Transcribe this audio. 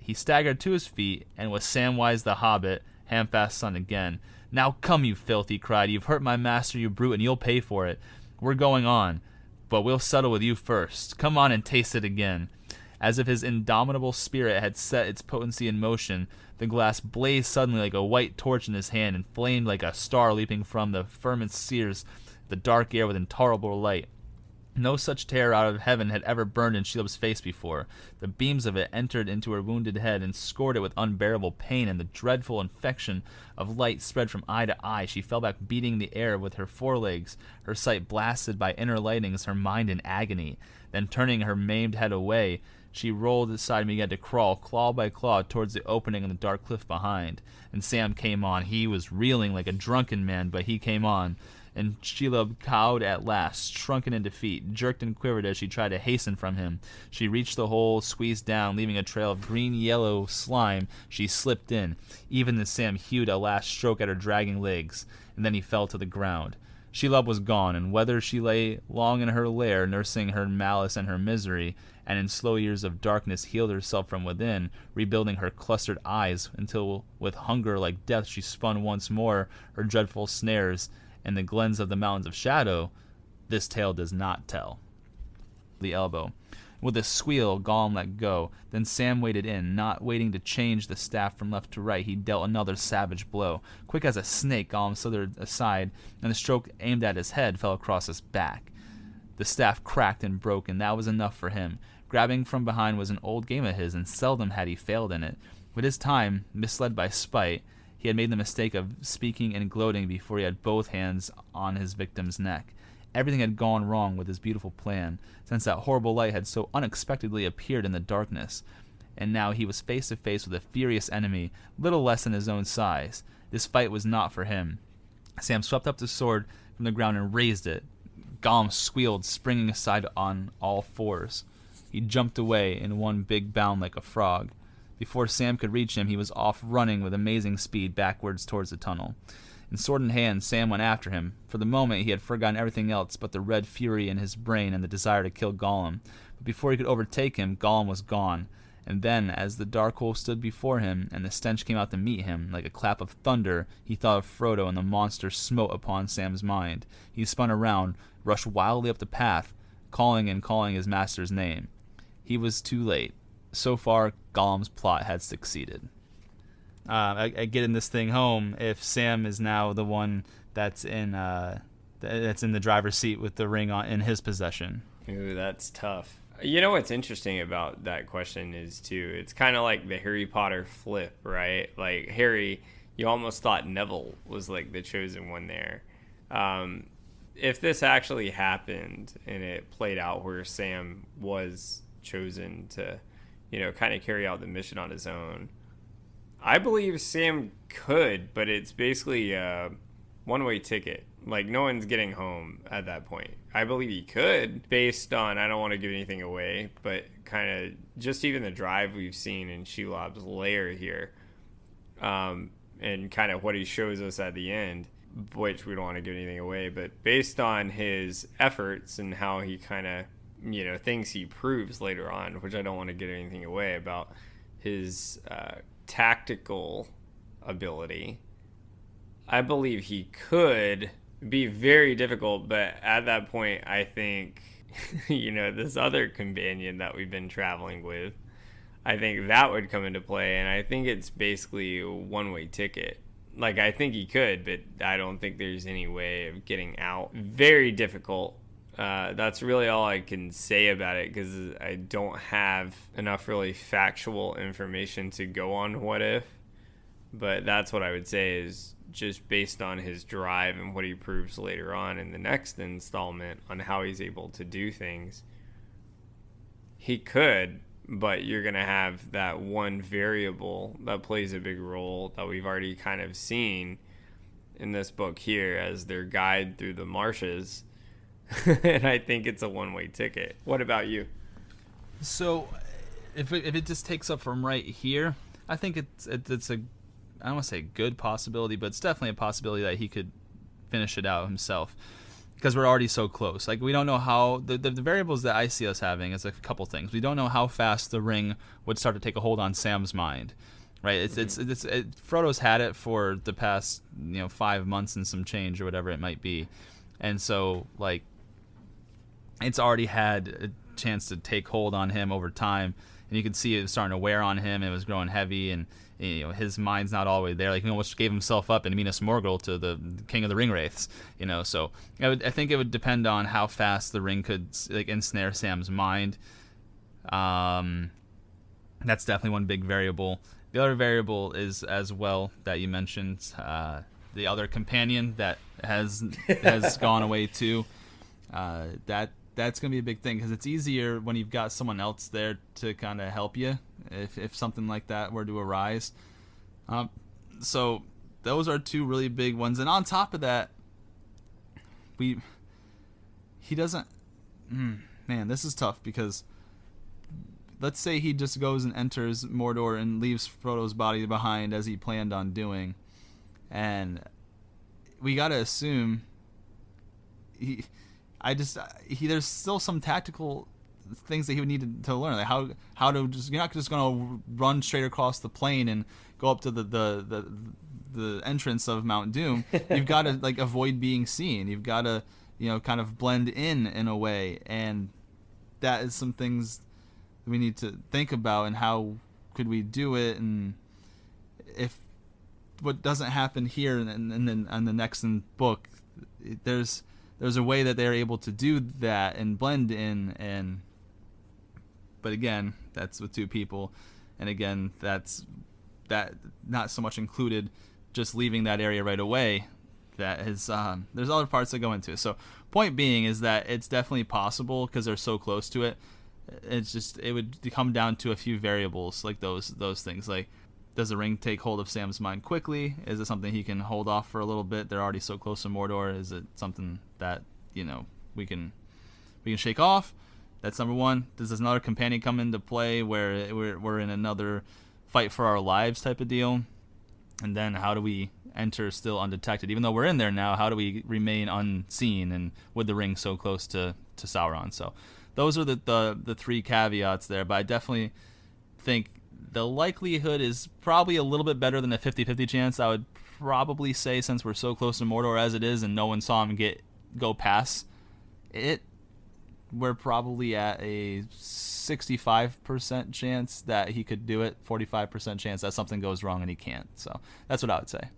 He staggered to his feet, and was Samwise the Hobbit, Hamfast's son again. "Now come, you filth," he cried. "You've hurt my master, you brute, and you'll pay for it. We're going on, but we'll settle with you first. Come on and taste it again." As if his indomitable spirit had set its potency in motion, the glass blazed suddenly like a white torch in his hand and flamed like a star leaping from the firmament sears the dark air with intolerable light. No such terror out of heaven had ever burned in Shelob's face before. The beams of it entered into her wounded head and scored it with unbearable pain, and the dreadful infection of light spread from eye to eye. She fell back, beating the air with her forelegs, her sight blasted by inner lightnings, her mind in agony. Then, turning her maimed head away, she rolled aside and began to crawl, claw by claw, towards the opening in the dark cliff behind. And Sam came on. He was reeling like a drunken man, but he came on. And Shelob cowed at last, shrunken in defeat, jerked and quivered as she tried to hasten from him. She reached the hole, squeezed down, leaving a trail of green-yellow slime. She slipped in. Even as Sam hewed a last stroke at her dragging legs, and then he fell to the ground. Shelob was gone, and whether she lay long in her lair, nursing her malice and her misery, and in slow years of darkness healed herself from within, rebuilding her clustered eyes, until with hunger like death she spun once more her dreadful snares in the glens of the mountains of shadow, this tale does not tell. The elbow. With a squeal, Gollum let go. Then Sam waded in. Not waiting to change the staff from left to right, he dealt another savage blow. Quick as a snake, Gollum slithered aside, and the stroke aimed at his head fell across his back. The staff cracked and broke, and that was enough for him. Grabbing from behind was an old game of his, and seldom had he failed in it. With his time, misled by spite, he had made the mistake of speaking and gloating before he had both hands on his victim's neck. Everything had gone wrong with his beautiful plan, since that horrible light had so unexpectedly appeared in the darkness. And now he was face to face with a furious enemy, little less than his own size. This fight was not for him. Sam swept up the sword from the ground and raised it. Gollum squealed, springing aside on all fours. He jumped away in one big bound like a frog. Before Sam could reach him, he was off running with amazing speed backwards towards the tunnel. And sword in hand, Sam went after him. For the moment, he had forgotten everything else but the red fury in his brain and the desire to kill Gollum. But before he could overtake him, Gollum was gone. And then, as the dark hole stood before him, and the stench came out to meet him, like a clap of thunder, he thought of Frodo, and the monster smote upon Sam's mind. He spun around, rushed wildly up the path, calling and calling his master's name. He was too late. So far, Gollum's plot had succeeded. Getting this thing home, if Sam is now the one that's in the driver's seat with the ring in his possession. Ooh, that's tough. You know what's interesting about that question is, too, it's kind of like the Harry Potter flip, right? Like, Harry, you almost thought Neville was, like, the chosen one there. If this actually happened and it played out where Sam was chosen to, kind of carry out the mission on his own, I believe Sam could, but it's basically a one-way ticket. Like, no one's getting home at that point. I believe he could, based on, I don't want to give anything away, but kind of just even the drive we've seen in Shelob's lair here, and kind of what he shows us at the end, which we don't want to give anything away, but based on his efforts and how he kind of, things he proves later on, which I don't want to give anything away about his tactical ability, I believe he could be very difficult, but at that point, I think, this other companion that we've been traveling with, I think that would come into play, and I think it's basically a one-way ticket. Like, I think he could, but I don't think there's any way of getting out. Very difficult. That's really all I can say about it, because I don't have enough really factual information to go on what if. But that's what I would say is just based on his drive and what he proves later on in the next installment on how he's able to do things. He could, but you're going to have that one variable that plays a big role that we've already kind of seen in this book here as their guide through the marshes. And I think it's a one-way ticket. What about you? So, if it just takes up from right here, I think it's a, I don't want to say good possibility, but it's definitely a possibility that he could finish it out himself. because we're already so close. Like, we don't know how the variables that I see us having is a couple things. We don't know how fast the ring would start to take a hold on Sam's mind, right? Frodo's had it for the past 5 months and some change or whatever it might be, and so like it's already had a chance to take hold on him over time, and you can see it was starting to wear on him. It was growing heavy, and his mind's not all the way there. Like, he almost gave himself up in Minas Morgul to the King of the Ring Wraiths. So I think it would depend on how fast the ring could like ensnare Sam's mind. That's definitely one big variable. The other variable is, as well, that you mentioned, the other companion that has gone away too. That's going to be a big thing, because it's easier when you've got someone else there to kind of help you if something like that were to arise. So those are two really big ones. And on top of that, he doesn't... man, this is tough, because let's say he just goes and enters Mordor and leaves Frodo's body behind as he planned on doing. And we got to assume... there's still some tactical things that he would need to learn, like how to just, you're not just going to run straight across the plain and go up to the entrance of Mount Doom. You've got to like avoid being seen. You've got to kind of blend in a way, and that is some things we need to think about, and how could we do it, and if what doesn't happen here and then on the next book, there's a way that they're able to do that and blend in, but again, that's with two people, and again, that not so much included just leaving that area right away. That is, there's other parts that go into it. So point being is that it's definitely possible, because they're so close to it. It's just, it would come down to a few variables, like those things, like, does the ring take hold of Sam's mind quickly? Is it something he can hold off for a little bit? They're already so close to Mordor. Is it something that we can shake off? That's number one. Does another companion come into play where we're in another fight for our lives type of deal? And then how do we enter still undetected? Even though we're in there now, how do we remain unseen and with the ring so close to Sauron? So those are the three caveats there. But I definitely think the likelihood is probably a little bit better than a 50-50 chance. I would probably say, since we're so close to Mordor as it is and no one saw him go past it, we're probably at a 65% chance that he could do it, 45% chance that something goes wrong and he can't. So that's what I would say.